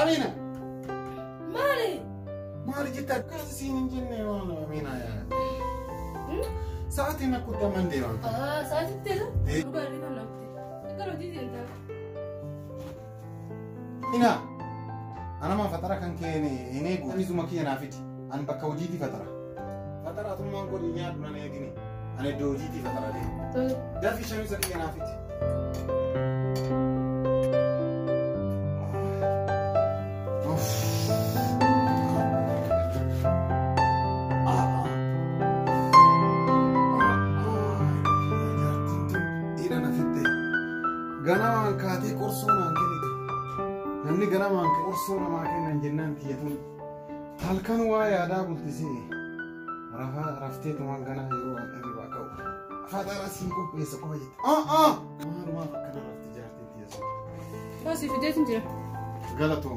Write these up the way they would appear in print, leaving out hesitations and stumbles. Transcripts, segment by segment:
أمينة مالي جدا كاسين جنة والله أمينة يا ساعتنا كنت من ديوان ساعتي تلا رجع لي كنا كنا دي أنت هنا أنا ما فترة كان كيني هني أنا زوجي نافيتي أنا بكوجيتي فترة ثم أقول إني أدمن أنا يجيني أنا دوجيتي فترة دي ده في شمس كي نافيتي Ganama angkati korsona angkini namni ganama angkati korsona makin anjennan tiyatun halkan waa yaada bultisi raftee tuman gana yeroo ani bakau fatara sinko pesa ko yit maruma kana rafti jaarti tiyaso basi fidetin jira galato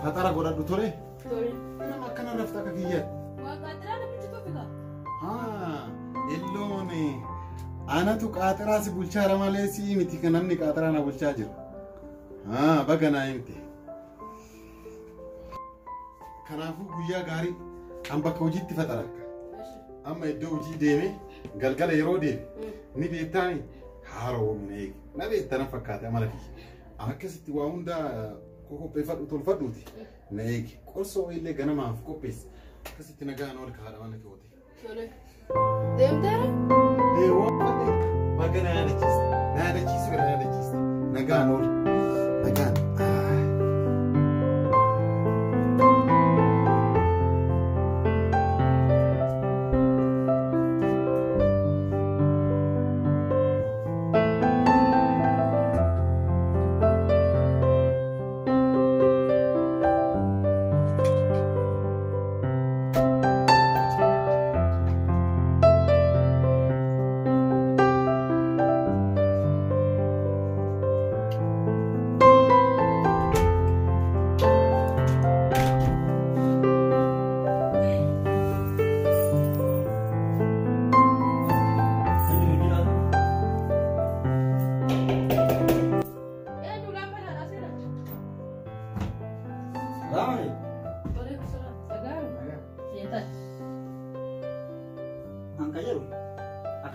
fatara godadu tore nama kana rafta ka kiyat waa qadra na bitu tofika illone أنا تو قاطرة سبولشة رماليسي متى كنامني قاطرة أنا بولشة جرو بقنا إنتي كنافو بيا غاري أم بكوجيت فترة أما يدو جي ديمي قال يرودي نبي الثاني هارو من هيك نبي الثاني فكات أمالك أما كسيت واوندا كوكو بيفات وتولفدوتي نهيك كورسو إللي جنا ما فكو بيس كسيت نجان أورك هذا أنا كودي ديم ترى Bagana ada cheese, nagan.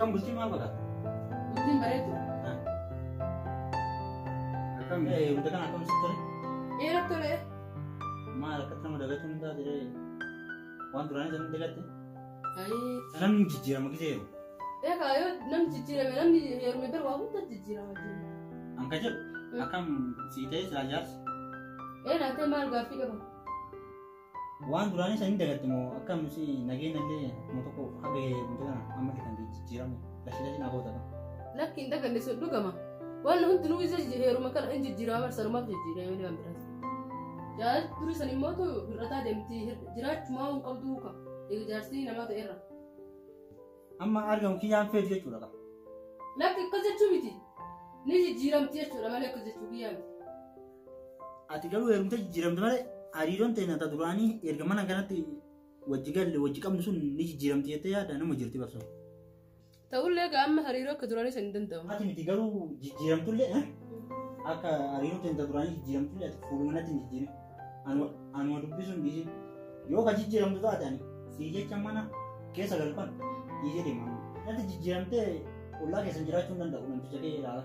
Akam bulti mal baga. Bulti baretu. Akam udah kan akam setor. Iya dokter ya. Mal ketemu daga tunda dire. Wan durane zaman degat. Ai. Nam jijira magije. Ya kayo nam jijira nam di yer meter wa uta jijira wajib. Angkaje akam site selajar. Nanti mal gafi ka. Wan durane saya degat mo akam si nage nalle motoko habe mutana amma kitan jijira mo. Lashida jina kota ka. Lakin daga ne so duga ma. Wala huntu nu isa yer makal an jijira mar sarma jijira yoni ambras. Ya turi sani moto rata demti jirat ma un qabdu ka. Jarsi nama to era. Amma argam ki yan fe je chura ka. Lakin kaje chubiti. Ni jijiram tiya chura male kaje chubiyam. Ati galu erumta jijiram male ariron te nata durani ergamana ganati wajigal wajikam sun ni jijiram tiya te ya dana mujirti barso. تقول لك أما هريرو كدراني سندنتو. هاتي متجرو جيرام تولي أكا هريرو تندراني جيرام تولي فورمنا تنجيري أنا دبيسون ديجي يوكا جيرام تدا تاني سيجي كمانا كيس أغلقان يجي دي ماما نتي جيرام تي ولا كيس نجرا توندا ونن تجاكي لا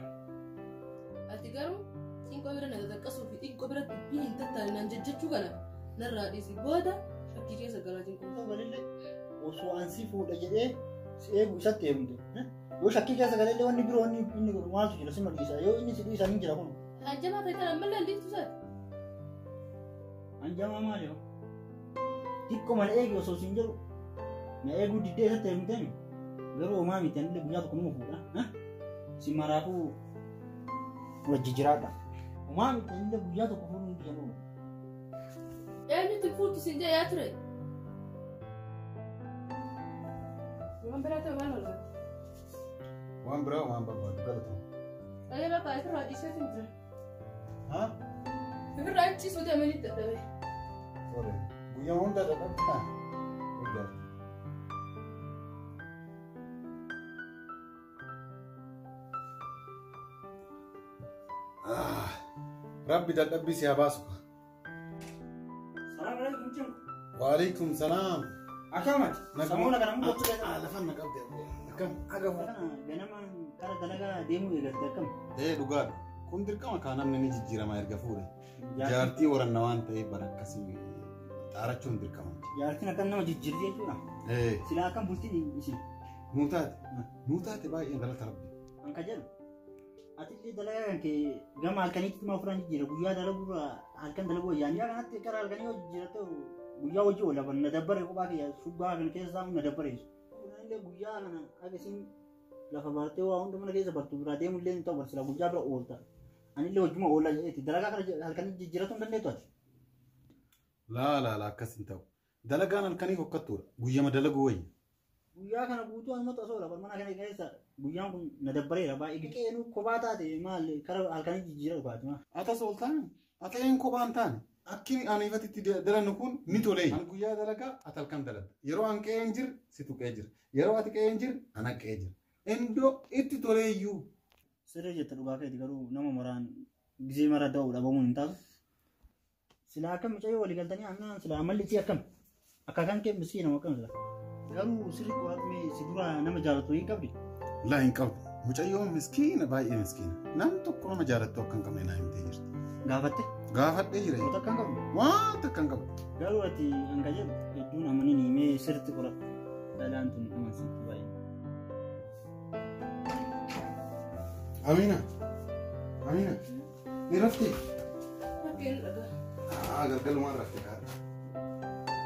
أتجرو سينكو بيرنا نتذكسو في تينكو بيرنا تبي أنت تاني ننجتشو كنا نرى دي سيبودا أكيد كيس أغلقان كنا وبلله وسوان سيفود أجده Sebu isa temde, yo shakki kaya sagale lewan ni biro ni ini ko mal tu jelasin magi isa yo ini sidu isa ni jela kono. Anjama tadi kan ambil lagi tu sah. Anjama mal yo. Tikko mal ego so sinjelo. Na ego di desa temde ni. Garo mami tende punya tu kono fuda, si maraku wajijirata. Mami tende punya tu kono ni jelo. Ya ni tu futu sinja ya ture. Wan bra wan baba galto. Ayo lah kaya terus isya tinja. Hah? Terus ranci sudah menit dah. Ore. Buya onda da ta. Udah. Rabbi da dabbi si abasuka. وعليكم السلام. أكمل. سمونا كلام بقول لك. لفنا قبض كم أقف. أنا ما كذا دلنا ديمو يقدر كم. إيه دوغاد. كنت كم كان من نيجي جيرا ما يرجفوله. جارتي ورا النوان تي بركسي. تعرف شو ندير كمان. جارتي نكمل نما جيرتي شو إيه. سلا كم بولتي إيش. نوتات باي إن دلنا تربي. أنك جل. أتيجي دلنا كي جمع الكنيت ما فراني جيرا بوجا دلنا بورا هالكن دلنا بوجا يعني أنا تكرر الكنيو جيرا تو بوجا وجو ولا بنا دبر يكو باقي يا سوبا كن كيس زام ندبر يس. أنا بوجا أنا أكسين لفا بارتي وأون تمنا كيس برتو برادي مولين تو برسلا بوجا برا أولتا. أنا اللي وجمع أولا إيه دلنا كرر هالكن جيرا تون دلنا توش. لا كسين تو. دلنا الكني هو كتور. بوجا ما دلنا قوي. Guyyaa kana guutuu amma tasoora mana kana keessa guyyaan kun na dabbareera baay'ee qeenu kophaa taate maal karaa halkanii jijjiirra dhugaati maa. Ata soltaan ata een kophaan taane akki aniifatitti dalannu kun ni tolee. An guyyaa dalagaa ata halkan dalata. Yeroo an qe'een jir si tuqee jira. Yeroo ati qe'een jir ana qe'ee jira. Iddoo itti tolee iyyuu. Sirrii jetta dhugaa keeti garuu nama maraan gizee mara da'uu dhabamuun hin taatu. Silaa akkam mucayyoo walii galtanii annaan silaa amalli akkam akka kan kee miskiina akkam silaa. Garuu sirrii qoratmee si dura nama jaalatu hin qabdi. Laa hin qabdu. Mucayyoon miskiina baay'ee miskiina. Namni tokko nama jaalattu akka hin qabne naa himtee jirti. Gaafatte? Gaafadhee jira. Wanta akka hin qabdu? Wanta akka hin qabdu. Garuu ati hanga jedhu hedduun amaniin himee sirriitti qoratu. Dhalaan tun amansiisti baay'ee. Amina. Ni raftee? Fakkiin dhagaa. Galgalumaan raftee kaadha.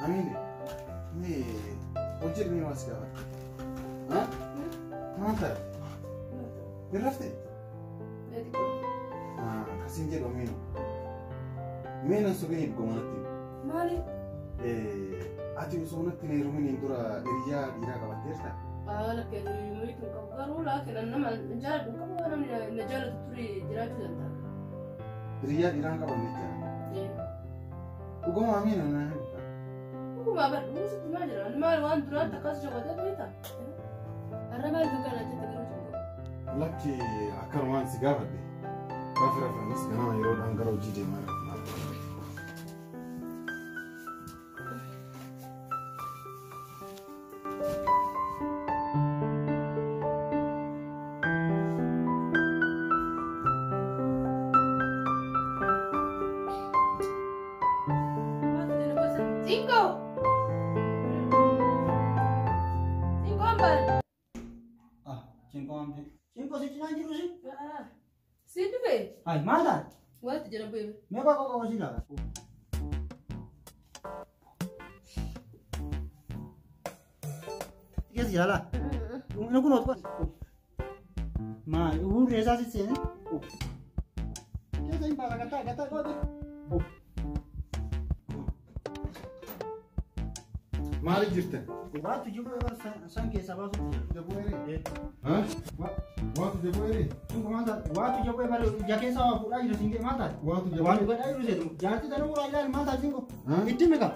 Amina. Hojii ilmi waas gaafate. Maal ta'a? Ni raftee? Kasiin jedhu Amina. Meena suphee hin gomanatti. Maali? Ati osoo natti hin heerumin dura hiriyaa dhiiraa qabatteerta? Lakkee hiriyoomii kun qabu garuu laakiin nama jaalatu qabu namni na jaalatu ture jiraachuu danda'a. Hiriyaa dhiiraan qabanne jira. Dhuguma Amina na Kuma baru sitti maal jira maal waan duraatti akkas jokkotee beekta. Har'a maal fakkaata jette garuu jette. Lakki akkanumaan si gaafadhe. Rafiranis ganama yeroodhaan gara hojii deemaa jira. Ay, mana? What did you do? Me kok sila. Tiga sila lah. Ini aku notebook. Ma, ibu reza sih sini. Kita sih pada kata kok. Mari jirte. Waktu juga sangke sabah tu. Jabu eri. Hah? Waktu jabu eri. Tunggu mata. Waktu jabu baru jaket sama pula itu singke mata. Waktu jabu. Waktu kan itu sih. Jadi tadi orang lain mata singko. Itu mereka.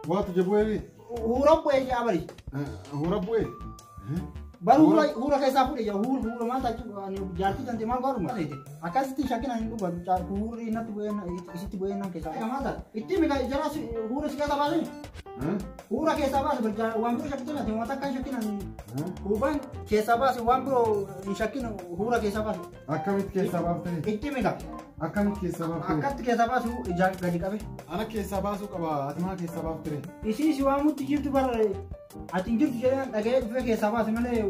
Waktu jabu eri. Huruf boleh je abadi. Huruf boleh. Baru huruf kayak sapu deh. Huruf mata juga. Jadi nanti mal baru mata itu. Akas itu syakiran itu baru. Huruf ini tu boleh isi tu boleh nak kesana. Mata. Itu mereka jelas huruf sekarang apa ni? Hura ke sabah sebenarnya uang bro syakin nanti mengatakan syakinan uang ke sabah si uang bro syakin hura ke sabah akan ke sabah tadi itu mereka akan ke sabah su gaji kabe anak ke sabah su kaba atma ke sabah tadi isi si uang muti jitu bar atingir jalan agak ke sabah sebenarnya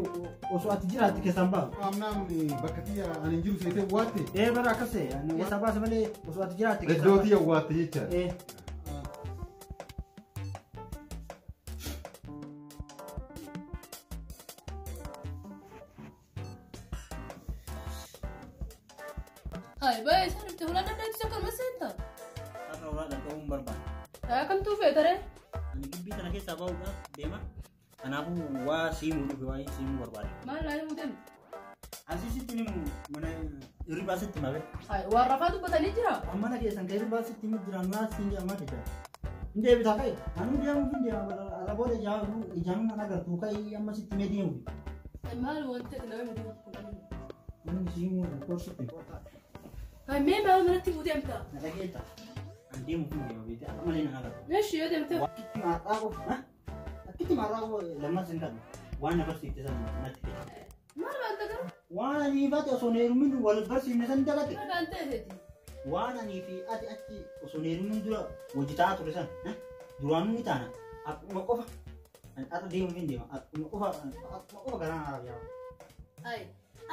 osu atingir hati ke sabah amnam ni bakatia aninjur sete wate bar akase ke sabah sebenarnya osu atingir hati ke sabah dia wate hica Hai, baik, saya nak cakap nak cakap macam tu. Apa orang dah tahu berapa? Kamu tu federa? Ani kibi tanah ke sabau dah, dema. Anaku wah simu tu kau simu berapa? Mana lain mungkin? Asisi tu ni mana iri basit tu nabe? Hai, warna tu betul ni jera. Mana ke sangka iri basit tu jera mana sinja mana kita? Dia betul kai. Anu dia mungkin dia ala boleh jauh, jangan mana ker tu kai yang masih tu medium. Mal wanted nabe mungkin. Ini simu tu kursi tu. Hai, memang mana tipu dia minta. Ada kita. deemu kun deema beekte akka malee na agarra. Meeshii yoo deemte. Akkitti marraa qofa akkitti marraa qofa lammas hin qabu waan na barsiifte sana natti kenna. Maal waanta garuu? Waan anii fi ati osoo na heerumin wal barsiifne san dagate. Dhagaan ta'eeti. Waan anii fi ati achi osoo na heerumin dura hojii ta'aa ture san duraanuu ni taana akkuma qofa akka deemu hin deema akkuma qofa garaa naaf yaa'u. Ayi.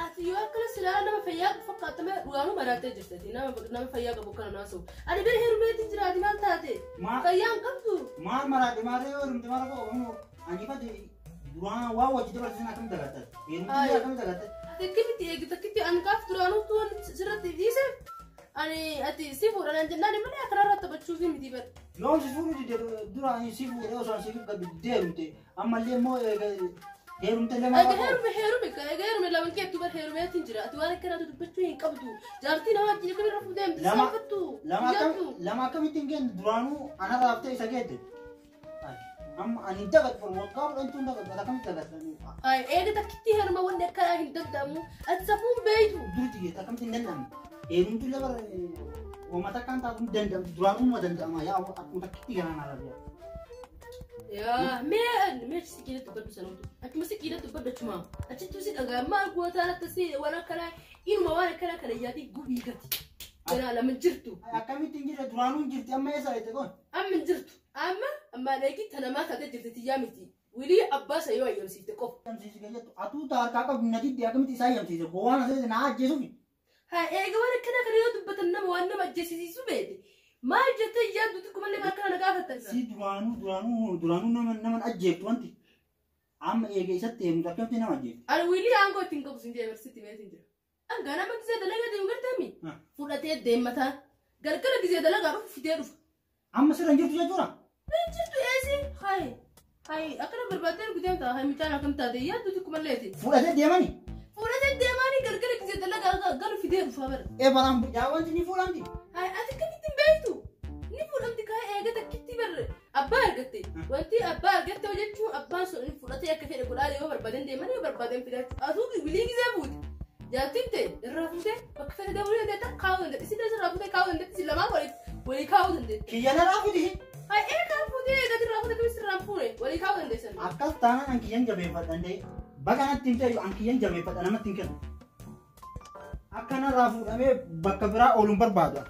Ati yoo akkana silaa nama fayyaa fakkaatame dhugaanuu maraatee jirti. Nama fayyaa qabu kana naasuu. Ani bira heerumeetti jiraati maal taate? Fayyaa hin qabdu. Maal maraate maaree yoo hirumte maal qabu ani fati duraan waa wajji dabarsin akkam dagatta. Heerumti akkam dagatta. Ati akkamitti eegita akkitti ani gaaf duraanuu tuwan sirratti dhiise. Ani ati si fuudhan jennaan malee akkanarraa taphachuufi miti bara. Yoo si fuudhu duraan si fuudhee osoo si gadi deemte ammallee immoo heerumte lama heerume laman keetu bar heerumeetiin jira ati waan akkanaatu dubbachuu hin qabdu jaartii nama wajjin akka birra fuudhee miti saafattu lama akkamittiin geen duraanuu ana raaftee isa geette amma ani dagat waggaa fudhantuun dagat akkamitti dagatanii ay eega takkitti heeruma wanni akkanaa hin danda'amu ati safuun beeytu durti geette akkamitti hin danda'amu heerumtu labar uummata akkaan taatu hin danda'amtu duraanuu ma danda'ama yaa akkuma takkitti ganaan arabiyaa. Ya, me sikile tu badu sanotu. Ati sikile tu badu cuma. Ati tu si daga mal kuota na tasi wana kala ilma wana kala yati gubi gati. Kana la menjirtu. Akamitti injira duranu injirti amma esa ite kon. Am menjirtu. Amma lagi tanama kata jirti tiyamiti. Wili abbasa yo ayam site ko. Am sisi gayatu atu tar kaka nadi dia akamiti sayam sise bowana se na ajjesu mi. Ha ega wana kana yo dubbatan nama wana majjesi subede. Maal jettee yaadduutti kumallee bakka kana gaafattan. Si duraanuu nama ajjeeftu wanti. Amma eega isatti heerumtu akkamitti nama ajjeeftu. Ani wiilii aangoo ittiin qabu sin jedhee barsiitti meetiin jira. Angaa nama gisee dalagaa deemu gartami. Fudhatee deemataa. Galgala gisee dalagaa dhufu fidee dhufa. Amma sirra hin jirtu jechuudha. Hin jirtu eesi. Hayi akkana barbaadee arguuteen ta'a. Hayi mucaan akkam taate yaadduutti kumalleeti. Fudhatee deemani. Fudhatee deemanii galgala gisee dalagaa galu fidee dhufa bara. Balaan yaa wanti ni fuudhamti. Hayi ati kamittiin beektu. Ni fuudhamti kaa eegata kitti barre. Abbaa argatte. Wanti abbaa argatte jechuun abbaan sun fudhatee akka fedhe godhaa yoo barbaadan deemanii yoo barbaadan fidachuu. Asuu bilii gisee fuute. Jaartiin ta'e irraa fuutee bakka fedhe dabaluu dandeetta kaa'uu dandeetta. Isin irraa fuutee kaa'uu dandeetta. Isin lamaan walii kaa'uu dandeetta. Kiyyana irraa fuuti. Hayi eegaa fuutee eegati irraa fuutee kamis irraa fuune walii kaa'uu dandeessan. Akkas taanaan an kiyyan jabeeffadhan ta'e bakka natti hin ta'e an kiyyan jabeeffadha namatti hin kennu. Akka narraa fuudhamee bakka biraa ooluun barbaadu.